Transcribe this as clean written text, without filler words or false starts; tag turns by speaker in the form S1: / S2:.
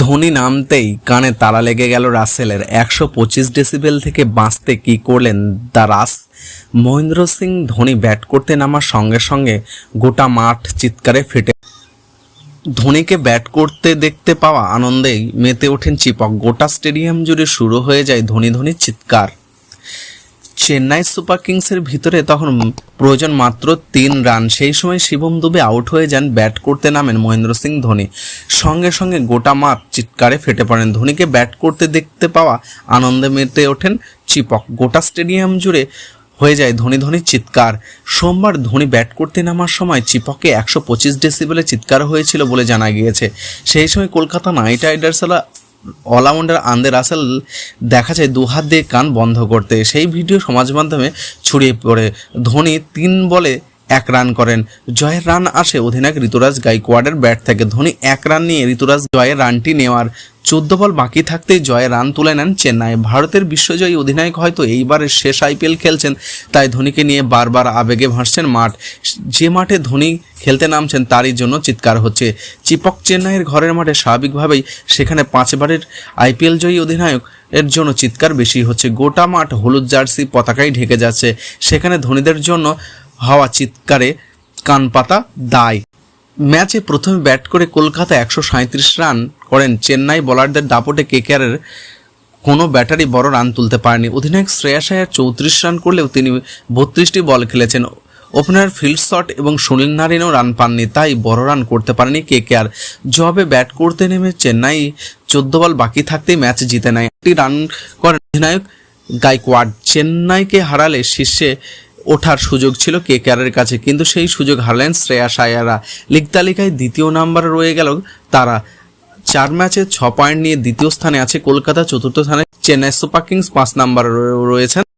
S1: ধোনি নামতেই কানে তালা লেগে গেল রাসেলের। 125 ডেসিবেল থেকে বাঁচতে কি করলেন the Russ. Mahendra Singh Dhoni bat করতে নামার সঙ্গে সঙ্গে গোটা মাঠ চিৎকারে ফেটে। ধোনিকে ব্যাট করতে দেখতে পাওয়া আনন্দেই মেতে ওঠেন চিপক। গোটা স্টেডিয়াম জুড়ে শুরু হয়ে যায় ধোনি ধোনি চিৎকার। চেন্নাই সুপার কিংসের ভিতরে তখন প্রয়োজন মাত্র 3 রান। সেই সময় শিবম দুবে আউট হয়ে যান। ব্যাট করতে নামেন মহেন্দ্র সিং ধোনি। সঙ্গে সঙ্গে গোটা মাঠ চিৎকারে ফেটে পড়েন। ধোনিকে ব্যাট করতে দেখতে পাওয়া আনন্দে মেতে ওঠেন চিপক। গোটা স্টেডিয়াম জুড়ে হয়ে যায় ধোনি ধোনি চিৎকার। সোমবার ধোনি ব্যাট করতে নামার সময় চিপকে 125 ডেসিবেলে চিৎকার হয়েছিল বলে জানা গিয়েছে। সেই সময় Kolkata Knight Riders allrounder Andre Russell দেখা যায় দুহাত দিয়ে কান বন্ধ করতে। সেই ভিডিও সমাজ মাধ্যমে ছড়িয়ে পড়ে। ধোনি 3 বলে 1 রান করেন। জয়ের রান আসে অধিনায়ক ঋতুরাজ গাইকোয়াড়ের ব্যাট থেকে। ধোনি 1 রান নিয়ে ঋতুরাজ জয়ের রানটি নেওয়ার 14 বল বাকি থাকতেই জয়ের রান তুলে নেন চেন্নাই। ভারতের বিশ্বজয়ী অধিনায়ক হয়তো এইবারের শেষ আইপিএল খেলছেন, তাই ধোনিকে নিয়ে বারবার আবেগে ভাসছেন মাঠ। যে মাঠে ধোনি খেলতে নামছেন তারই জন্য চিৎকার হচ্ছে। চিপক চেন্নাইয়ের ঘরের মাঠে, স্বাভাবিকভাবেই সেখানে 5 বারের আইপিএল জয়ী অধিনায়ক এর জন্য চিৎকার বেশি হচ্ছে। গোটা মাঠ হলুদ জার্সি পতাকায় ঢেকে যাচ্ছে। সেখানে ধোনিদের জন্য হওয়া চিৎকারে কানপাতা দায়। ম্যাচে প্রথমে ব্যাট করে কলকাতা 137 রান করেন। চেন্নাই বোলারদের দাপটে কেকেআরের কোনো ব্যাটারি বড় রান তুলতে পারেনি। অধিনায়ক শ্রেয়াস আয়ার 34 রান করলেও তিনি 32টি বল খেলেছেন। ওপেনার ফিল্ড শট এবং সুনীল নারিনও রান পাননি, তাই বড় রান করতে পারেনি কেকেআর। জবাবে ব্যাট করতে নেমে চেন্নাই 14 বল বাকি থাকতেই ম্যাচ জিতে নেয়। 1টি রান করেন অধিনায়ক গাইকোয়াড়। চেন্নাইকে হারালে শীর্ষে ওঠার সুযোগ ছিল কেকেআরের কাছে, কিন্তু সেই সুযোগ হারলেন শ্রেয়াস আয়াররা। লিগ তালিকায় দ্বিতীয় নম্বরে রয়ে গেল তারা। 4 ম্যাচে 6 পয়েন্ট নিয়ে দ্বিতীয় স্থানে আছে কলকাতা। চতুর্থ স্থানে চেন্নাই সুপার কিংস 5 নম্বরে রয়েছেন।